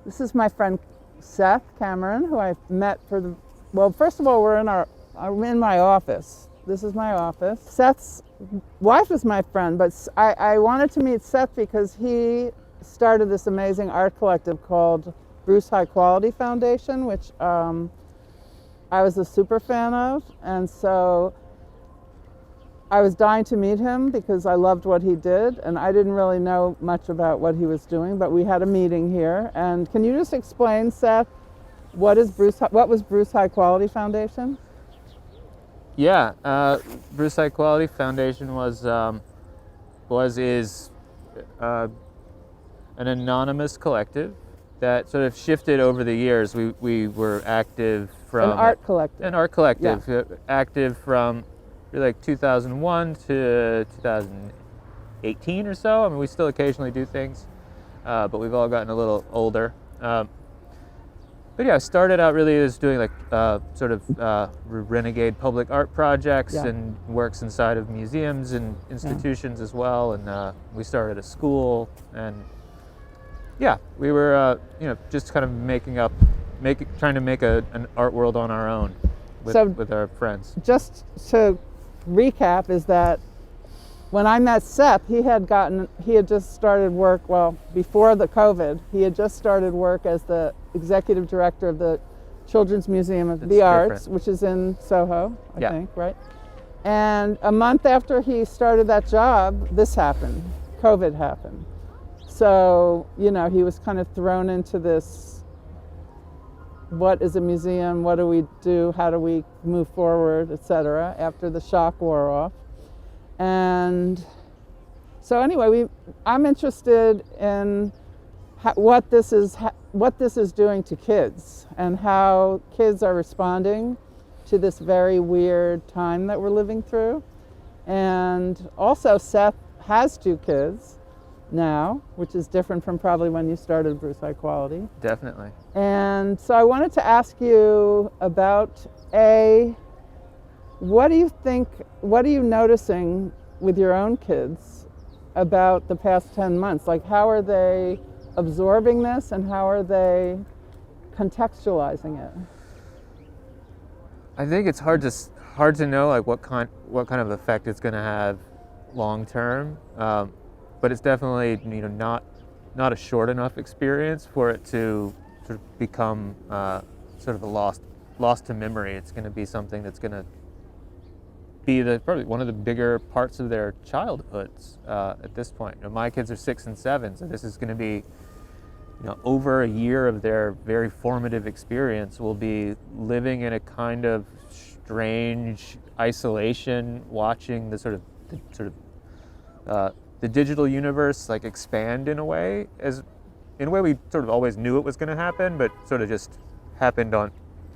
This is my friend Seth Cameron, who I met well, first of all, I'm in my office. This is my office. Seth's wife is my friend, but I wanted to meet Seth because he started this amazing art collective called Bruce High Quality Foundation, which I was a super fan of, and so I was dying to meet him because I loved what he did, and I didn't really know much about what he was doing, but we had a meeting here. And can you just explain, Seth, what was Bruce High Quality Foundation? Yeah, Bruce High Quality Foundation is an anonymous collective that sort of shifted over the years. We were active from An art collective. Yeah. Active from like 2001 to 2018 or so. I mean, we still occasionally do things, but we've all gotten a little older. But yeah, I started out really as doing like renegade public art projects and works inside of museums and institutions as well. And we started a school, and yeah, we were just kind of trying to make an art world on our own with our friends. Just to recap, is that when I met Seth, he had just started work, before the COVID, he had just started work as the executive director of the Children's Museum of the Arts, which is in Soho, I think, right? And a month after he started that job, this happened. COVID happened. So, he was kind of thrown into this, what is a museum, what do we do, how do we move forward, etc., after the shock wore off. And so anyway, I'm interested in what this is doing to kids and how kids are responding to this very weird time that we're living through. And also, Seth has 2 kids now, which is different from probably when you started Bruce High Quality. Definitely. And so I wanted to ask you about what are you noticing with your own kids about the past 10 months? Like, how are they absorbing this, and how are they contextualizing it? I think it's hard to know like what kind of effect it's going to have long term, but it's definitely not a short enough experience for it to sort of become sort of a lost to memory. It's going to be something that's going to be probably one of the bigger parts of their childhoods at this point. My kids are 6 and 7, so this is going to be over a year of their very formative experience. Will be living in a kind of strange isolation, watching the the digital universe like expand in a way we sort of always knew it was going to happen, but sort of just happened on.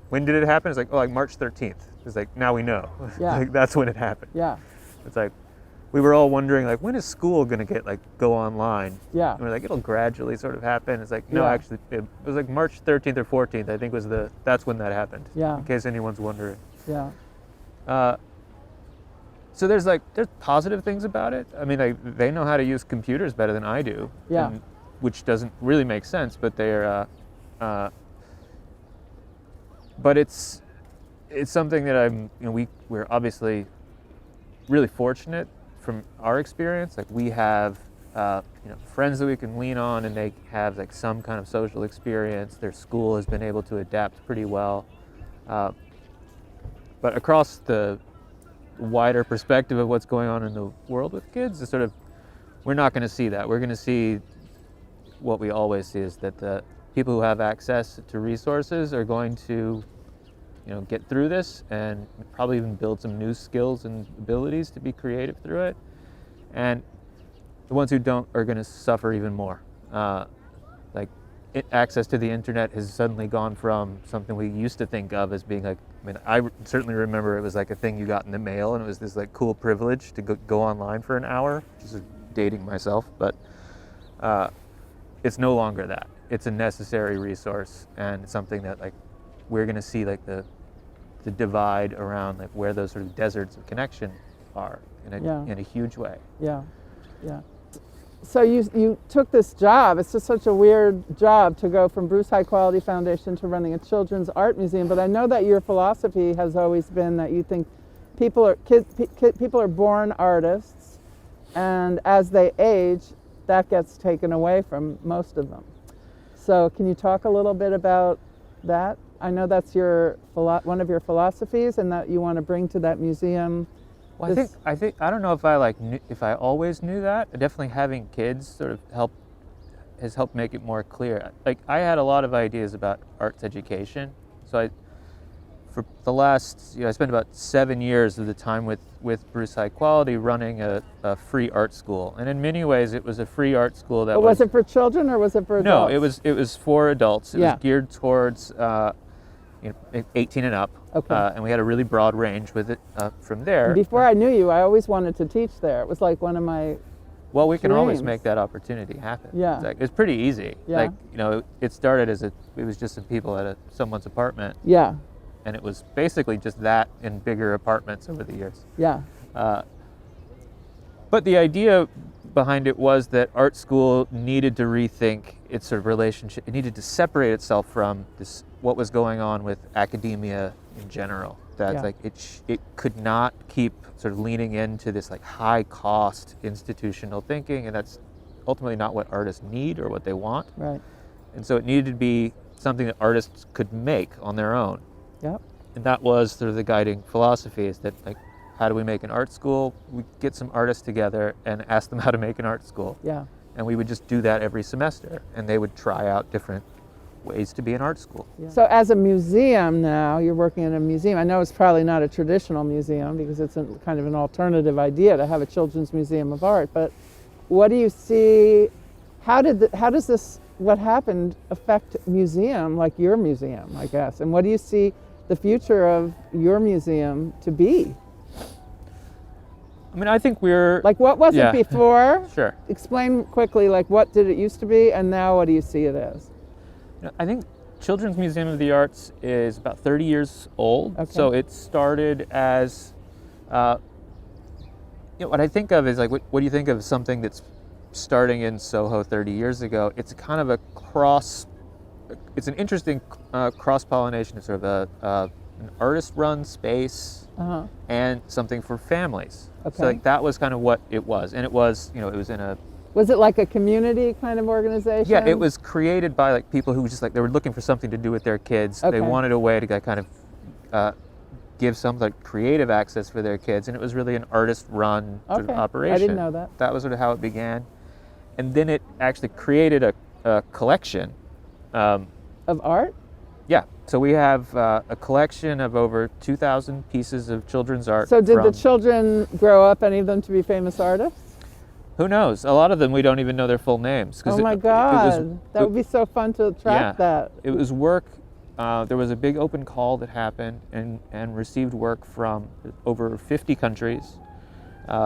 When did it happen? It's like March 13th. It's like, now we know. Yeah. Like, that's when it happened. Yeah. It's like, we were all wondering, like, when is school going to go online? Yeah. And we're like, it'll gradually sort of happen. It's like, no, actually, it was like March 13th or 14th, I think that's when that happened. Yeah. In case anyone's wondering. Yeah. So there's positive things about it. I mean, they know how to use computers better than I do. Yeah. Which doesn't really make sense, but they're, but it's something that we're obviously really fortunate from our experience. Like, we have friends that we can lean on, and they have like some kind of social experience. Their school has been able to adapt pretty well, but across the wider perspective of what's going on in the world with kids, is sort of, we're not going to see that. We're going to see what we always see, is that the people who have access to resources are going to get through this and probably even build some new skills and abilities to be creative through it. And the ones who don't are going to suffer even more. Access to the internet has suddenly gone from something we used to think of as being I certainly remember it was like a thing you got in the mail, and it was this like cool privilege to go online for an hour, which is dating myself, but it's no longer that. It's a necessary resource, and it's something that we're going to see the divide around where those sort of deserts of connection are in a huge way. Yeah, yeah. so you took this job. It's just such a weird job to go from Bruce High Quality Foundation to running a children's art museum. But I know that your philosophy has always been that you think people are born artists, and as they age, that gets taken away from most of them. So can you talk a little bit about that? I know that's one of your philosophies, and that you want to bring to that museum. Well, I think I don't know if if I always knew that. Definitely having kids sort of has helped make it more clear. Like, I had a lot of ideas about arts education, so for the last, I spent about 7 years of the time with Bruce High Quality running a free art school, and in many ways it was a free art school that was it for children or was it for adults? No, it was for adults. It Yeah. was geared towards 18 and up. Okay. And we had a really broad range with it from there. Before I knew you, I always wanted to teach there. It was like one of my Well, we can always dreams. make that opportunity happen. Yeah. It's pretty easy. Yeah. Like, it started it was just some people at someone's apartment, Yeah, and it was basically just that in bigger apartments over the years. yeah, But the idea behind it was that art school needed to rethink its sort of relationship. It needed to separate itself from what was going on with academia in general. That Yeah. like it could not keep sort of leaning into this like high cost institutional thinking, and that's ultimately not what artists need or what they want. right. And so it needed to be something that artists could make on their own. Yep. And that was sort of the guiding philosophy, is that, like, how do we make an art school? We get some artists together and ask them how to make an art school. Yeah. And we would just do that every semester, and they would try out different ways to be an art school. Yeah. So as a museum now, you're working in a museum. I know it's probably not a traditional museum because it's kind of an alternative idea to have a children's museum of art, but what do you see, how does this, what happened, affect museum, like your museum, I guess? And what do you see the future of your museum to be? I mean, I think we're... Like, what was Yeah. it before? Sure. Explain quickly, like, what did it used to be, and now what do you see it as? I think Children's Museum of the Arts is about 30 years old. Okay. So it started as, what I think of is like, what do you think of something that's starting in Soho 30 years ago? It's kind of it's an interesting cross-pollination. It's sort of an artist-run space Uh-huh. and something for families. Okay. So like that was kind of what it was. And it was, it was in a... Was it like a community kind of organization? Yeah, it was created by like people who just like, they were looking for something to do with their kids. Okay. They wanted a way to kind of give some like creative access for their kids, and it was really an artist-run sort Okay. of operation. I didn't know that. That was sort of how it began, and then it actually created a collection. Of art? Yeah, so we have a collection of over 2,000 pieces of children's art. So did the from- children grow up, any of them, to be famous artists? Who knows? A lot of them we don't even know their full names. 'Cause Oh my God, that would be so fun to track that. It was work. There was a big open call that happened and received work from over 50 countries.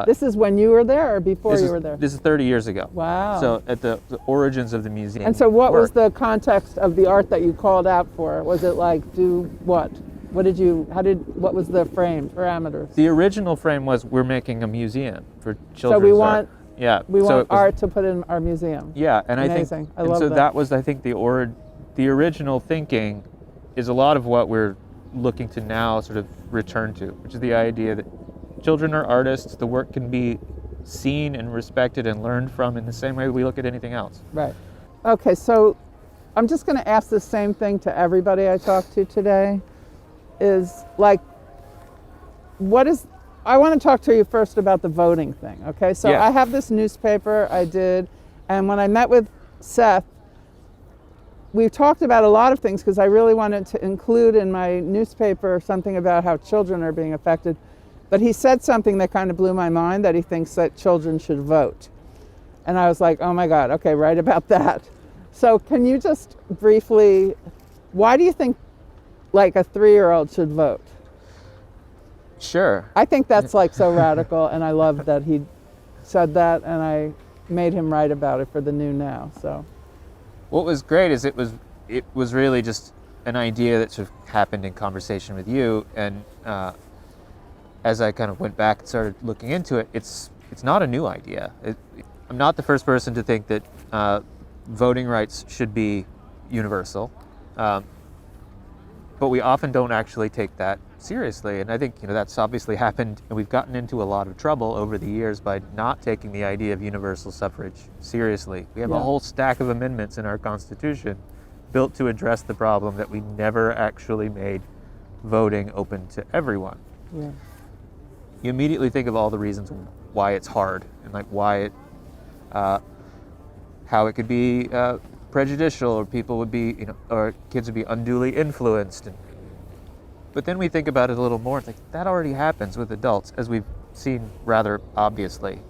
This is when you were there or before you were there? This is 30 years ago. Wow. So at the origins of the museum. And so what was work. the context of the art that you called out for? Was it like, do what? What was the frame, parameters? The original frame was, we're making a museum for children's So we art. want, Yeah. we so want it was- art to put in our museum. Yeah, and Amazing. I think, I and love so that. that was, I think, the original thinking is a lot of what we're looking to now sort of return to, which is the idea that children are artists. The work can be seen and respected and learned from in the same way we look at anything else. Right. Okay, so I'm just going to ask the same thing to everybody I talk to today. Is like, I want to talk to you first about the voting thing, okay? So Yeah. I have this newspaper I did, and when I met with Seth, we talked about a lot of things because I really wanted to include in my newspaper something about how children are being affected. But he said something that kind of blew my mind, that he thinks that children should vote. And I was like, oh my God, okay, right about that. So can you just briefly, why do you think like a 3-year-old should vote? Sure. I think that's like so radical, and I love that he said that, and I made him write about it for the New Now. So What was great is it was really just an idea that sort of happened in conversation with you, and as I kind of went back and started looking into it, it's not a new idea. I'm not the first person to think that voting rights should be universal, but we often don't actually take that seriously. And I think that's obviously happened, and we've gotten into a lot of trouble over the years by not taking the idea of universal suffrage seriously. We have a whole stack of amendments in our Constitution built to address the problem that we never actually made voting open to everyone. Yeah. You immediately think of all the reasons why it's hard, and like why it, how it could be prejudicial, or people would be, or kids would be unduly influenced. But then we think about it a little more. It's like that already happens with adults, as we've seen rather obviously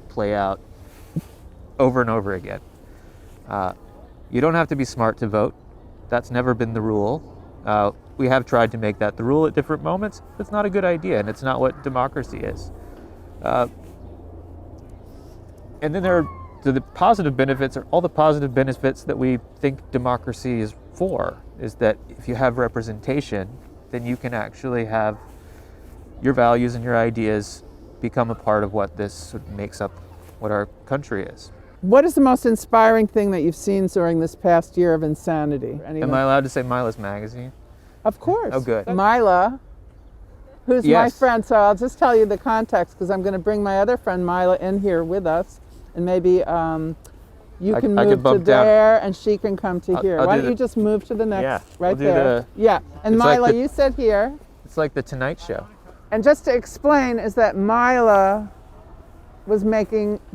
play out over and over again. You don't have to be smart to vote. That's never been the rule. We have tried to make that the rule at different moments. It's not a good idea, and it's not what democracy is. And then there are the positive benefits, or all the positive benefits that we think democracy is for, is that if you have representation, then you can actually have your values and your ideas become a part of what this sort of makes up what our country is. What is the most inspiring thing that you've seen during this past year of insanity? Am I allowed to say Milah's magazine? Of course. Oh, good. Milah, who's my friend, so I'll just tell you the context, because I'm going to bring my other friend Milah in here with us, and maybe you can move to there and she can come to here. Why don't you just move to the next, right there. And Milah, like you sit here. It's like the Tonight Show. And just to explain is that Milah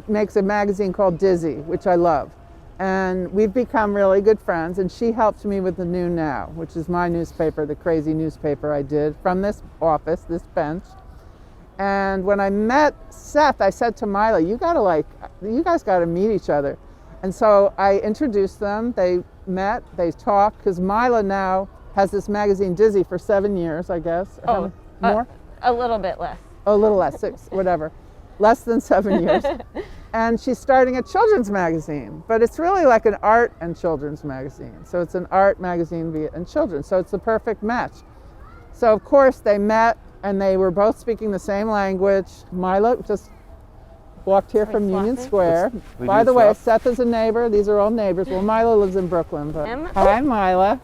makes a magazine called Dizzy, which I love. And we've become really good friends, and she helped me with the New Now, which is my newspaper, the crazy newspaper I did from this office, this bench. And when I met Seth, I said to Milah, you guys gotta meet each other. And so I introduced them, they met, they talked, because Milah now has this magazine Dizzy for 7 years, I guess. Oh, more? A little bit less. Oh, a little less, 6, whatever. Less than 7 years. And she's starting a children's magazine, but it's really like an art and children's magazine. So it's an art magazine and children's, so it's the perfect match. So of course they met, and they were both speaking the same language. Milah just walked here from Union Square. By the way, Seth is a neighbor. These are all neighbors. Well, Milah lives in Brooklyn. But hi, Milah.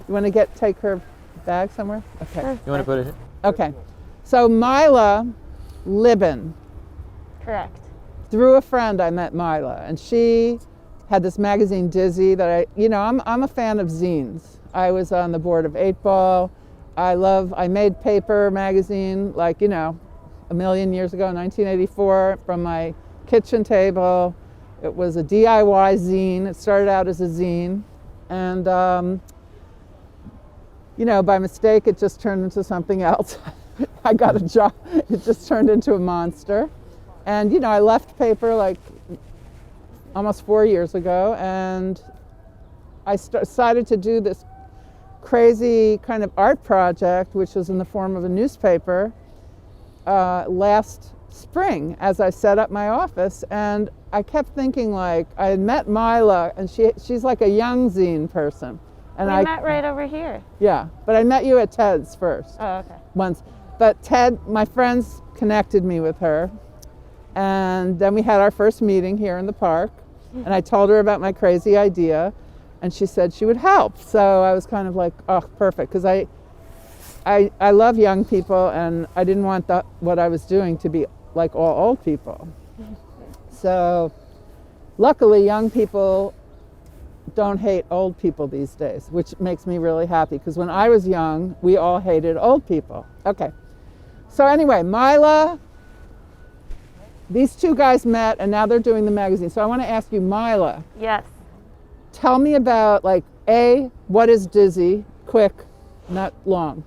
You want to take her bag somewhere? Okay. You want to put it here? Okay. So Milah Libin. Correct. Through a friend, I met Milah, and she had this magazine Dizzy that I'm a fan of zines. I was on the board of 8 Ball. I made paper magazine a million years ago, 1984, from my kitchen table. It was a DIY zine. It started out as a zine, and by mistake, it just turned into something else. I got a job. It just turned into a monster. And I left paper almost 4 years ago, and I decided to do this crazy kind of art project, which was in the form of a newspaper, last spring as I set up my office. And I kept thinking, I had met Milah, and she's like a young zine person. And we met right over here. Yeah, but I met you at Ted's first. Oh, okay. Once. But Ted, my friends connected me with her. And then we had our first meeting here in the park, and I told her about my crazy idea, and she said she would help. So I was kind of like, oh, perfect, because I love young people, and I didn't want what I was doing to be like all old people. So luckily, young people don't hate old people these days, which makes me really happy, because when I was young, we all hated old people. Okay, so anyway, Milah, these two guys met, and now they're doing the magazine. So I want to ask you, Milah. Yes. Tell me about, what is Dizzy? Quick, not long.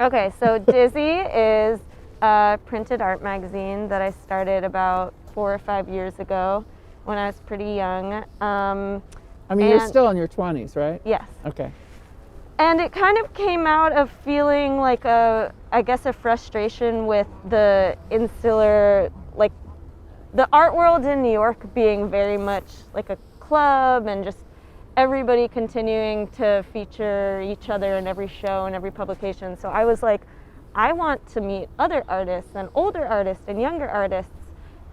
Okay, so Dizzy is a printed art magazine that I started about 4 or 5 years ago when I was pretty young. You're still in your 20s, right? Yes. Okay. And it kind of came out of feeling like a frustration with the insular, the art world in New York being very much like a club, and just everybody continuing to feature each other in every show and every publication. So I was like, I want to meet other artists and older artists and younger artists.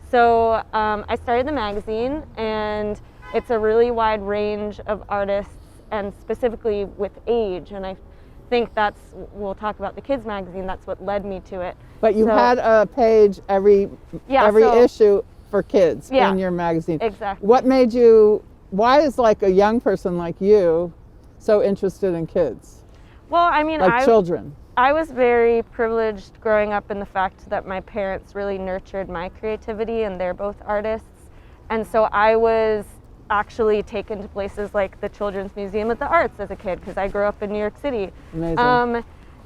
So I started the magazine, and it's a really wide range of artists, and specifically with age. And I think we'll talk about the kids magazine, that's what led me to it. But you had a page every issue for kids in your magazine. Exactly. Why is like a young person like you so interested in kids? Well, I mean, children. I was very privileged growing up in the fact that my parents really nurtured my creativity, and they're both artists. And so I was actually taken to places like the Children's Museum of the Arts as a kid, because I grew up in New York City. Amazing.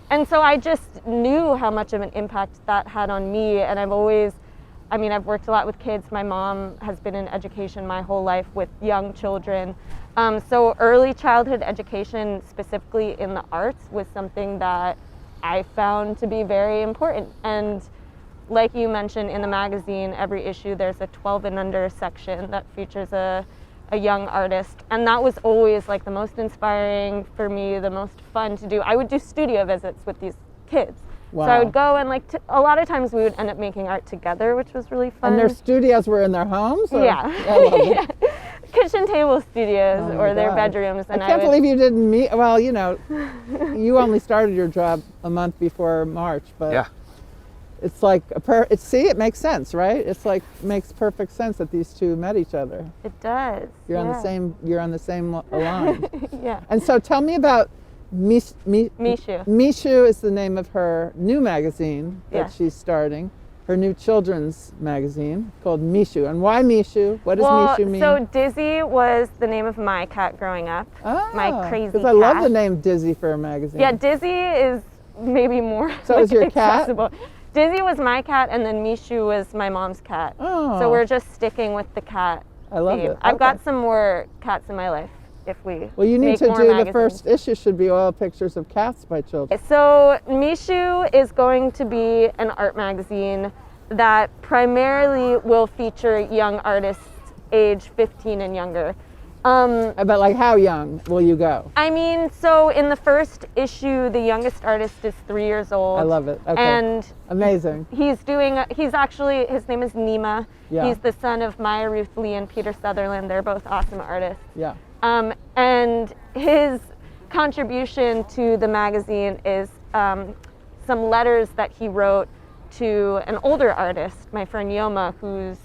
And so I just knew how much of an impact that had on me. And I've worked a lot with kids. My mom has been in education my whole life with young children. So early childhood education, specifically in the arts, was something that I found to be very important. And like you mentioned, in the magazine, every issue there's a 12 and under section that features a young artist, and that was always like the most inspiring for me, the most fun to do. I would do studio visits with these kids. Wow. So I would go, and a lot of times we would end up making art together, which was really fun. And their studios were in their homes? Or? Yeah. I love it. Kitchen table studios or their God. bedrooms. And I can't believe you didn't meet. Well, you know, you only started your job a month before March, but Yeah. it's like it makes sense, right? It's like makes perfect sense that these two met each other. It does. You're on the same line. Yeah. And so tell me about Mishu. Mishu is the name of her new magazine that Yes. she's starting. Her new children's magazine called Mishu. And why Mishu? What does Mishu mean? So Dizzy was the name of my cat growing up. My crazy cat. Because I love the name Dizzy for a magazine. Yeah, Dizzy is maybe more So is your cat? accessible. Dizzy was my cat, and then Mishu was my mom's cat. Oh. So we're just sticking with the cat I love theme. it. I've Okay. got some more cats in my life if we Well, you need make to more do magazines. the first issue should be all pictures of cats by children. So Mishu is going to be an art magazine that primarily will feature young artists age 15 and younger. But like how young will you go? I mean, so in the first issue, the youngest artist is 3 years old. I love it. Okay. And Amazing. his name is Nima. Yeah. He's the son of Maya Ruth Lee and Peter Sutherland. They're both awesome artists. Yeah. And his contribution to the magazine is some letters that he wrote to an older artist, my friend Yoma, who's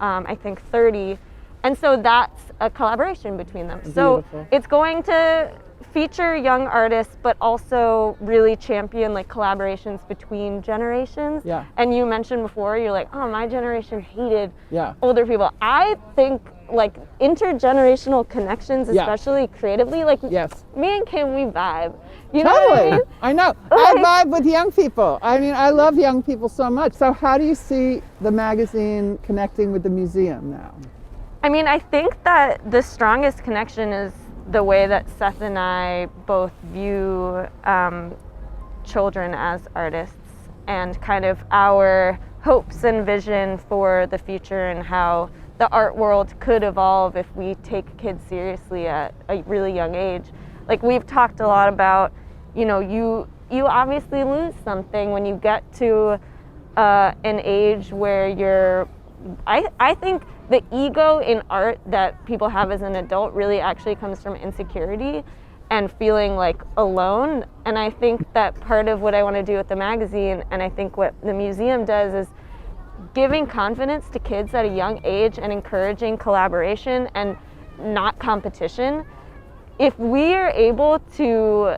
I think 30. And so that's a collaboration between them. Beautiful. So it's going to feature young artists, but also really champion like collaborations between generations. Yeah. And you mentioned before, you're like, oh, my generation hated Yeah. older people. I think like intergenerational connections, Yeah. especially creatively, like Yes. me and Kim, we vibe. You know what I Totally. mean? I know. Like- I vibe with young people. I mean, I love young people so much. So how do you see the magazine connecting with the museum now? I mean, I think that the strongest connection is the way that Seth and I both view children as artists, and kind of our hopes and vision for the future, and how the art world could evolve if we take kids seriously at a really young age. Like we've talked a lot about, you know, you obviously lose something when you get to an age where you're, I think the ego in art that people have as an adult really actually comes from insecurity and feeling like alone. And I think that part of what I want to do with the magazine, and I think what the museum does, is giving confidence to kids at a young age and encouraging collaboration and not competition. If we are able to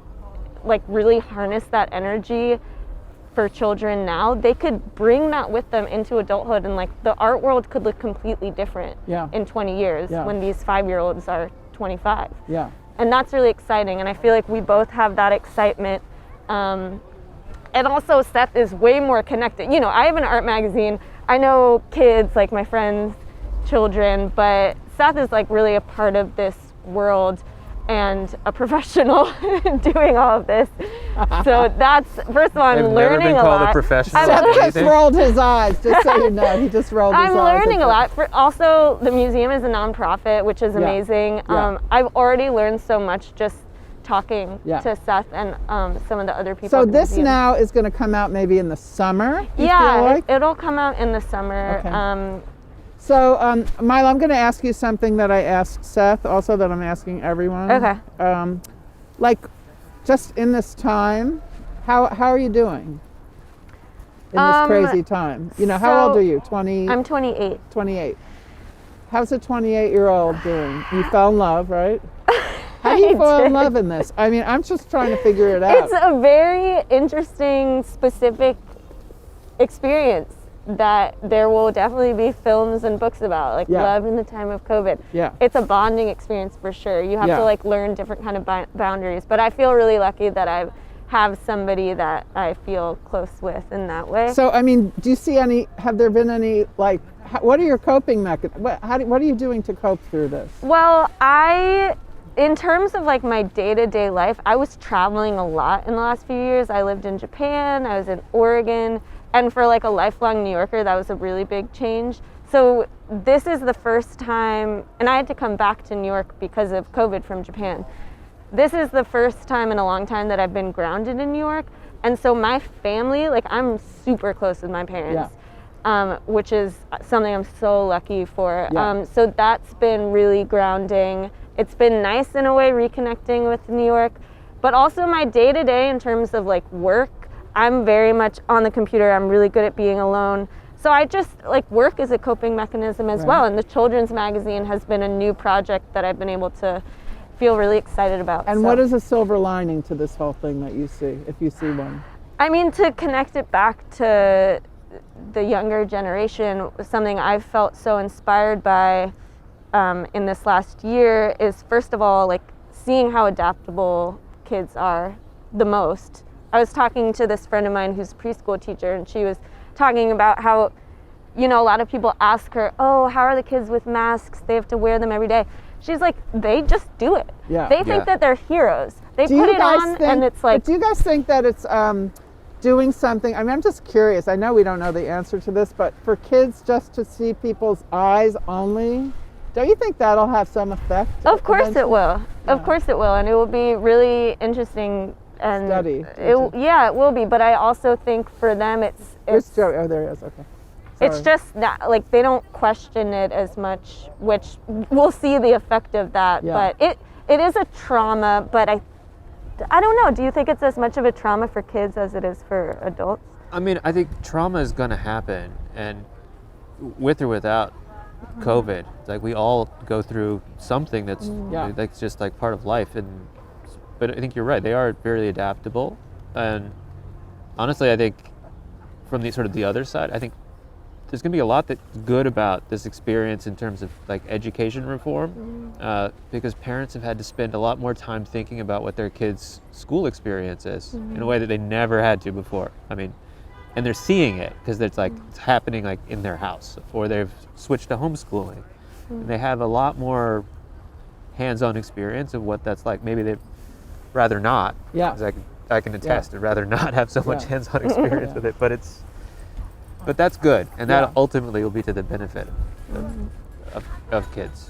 like really harness that energy for children now, they could bring that with them into adulthood, and like the art world could look completely different in 20 years when these 5-year-olds are 25. Yeah. And that's really exciting, and I feel like we both have that excitement. And also Seth is way more connected. You know, I have an art magazine. I know kids, like my friends' children, but Seth is like really a part of this world and a professional doing all of this. So that's, first of all, I'm I've learning never been a called lot. a professional. Seth at just anything. rolled his eyes, just so you know. He just rolled his eyes. I'm learning a lot. Also, the museum is a nonprofit, which is amazing. Yeah. I've already learned so much just talking Yeah. to Seth and some of the other people. So at the this museum. now is going to come out maybe in the summer, you Yeah, feel like? it'll come out in the summer. Okay. So, Milah, I'm going to ask you something that I asked Seth, also that I'm asking everyone. Okay. Like, just in this time, how are you doing in this crazy time? You know, how old so are you? 20? I'm 28. 28. How's a 28-year-old doing? You fell in love, right? How do you fall in love in this? I mean, I'm just trying to figure it out. It's a very interesting, specific experience that there will definitely be films and books about, like love in the time of COVID. Yeah. It's a bonding experience for sure. You have Yeah. to like learn different kind of boundaries, but I feel really lucky that I have somebody that I feel close with in that way. So, I mean, do you see have there been any, like, what are your coping mechanisms? What are you doing to cope through this? Well, in terms of like my day-to-day life, I was traveling a lot in the last few years. I lived in Japan, I was in Oregon, and for like a lifelong New Yorker, that was a really big change. So this is the first time, and I had to come back to New York because of COVID from Japan. This is the first time in a long time that I've been grounded in New York. And so my family, like I'm super close with my parents, which is something I'm so lucky for. Yeah. So that's been really grounding. It's been nice in a way reconnecting with New York, but also my day-to-day in terms of like work, I'm very much on the computer. I'm really good at being alone. So I just like work as a coping mechanism as well. And the children's magazine has been a new project that I've been able to feel really excited about. And what is a silver lining to this whole thing that you see, if you see one? I mean, to connect it back to the younger generation, something I've felt so inspired by in this last year is, first of all, like seeing how adaptable kids are the most. I was talking to this friend of mine who's a preschool teacher, and she was talking about how, you know, a lot of people ask her, oh, how are the kids with masks? They have to wear them every day. She's like, they just do it. Yeah. They think that they're heroes. They Do put you it guys on, think- and it's like, But do you guys think that it's doing something? I mean, I'm just curious. I know we don't know the answer to this, but for kids just to see people's eyes only, don't you think that'll have some effect? of course eventually? it will. Yeah. Of course it will, and it will be really interesting. And Study. Yeah, it will be. But I also think for them, Where's Joey? Oh, there he is. Okay. it's Sorry. just that, like, they don't question it as much, which we'll see the effect of that. Yeah. But it is a trauma. But I don't know. Do you think it's as much of a trauma for kids as it is for adults? I mean, I think trauma is going to happen, and with or without COVID, like we all go through something that's just like part of life. But I think you're right. They are very adaptable, and honestly, I think from the other side, I think there's going to be a lot that's good about this experience in terms of like education reform, because parents have had to spend a lot more time thinking about what their kids' school experience is in a way that they never had to before. I mean, and they're seeing it because it's like it's happening like in their house, or they've switched to homeschooling, and they have a lot more hands-on experience of what that's like. Maybe they'd rather not. Yeah. 'Cause I can attest. I'd rather not have so much hands-on experience with it, but that's good, and that ultimately will be to the benefit of kids.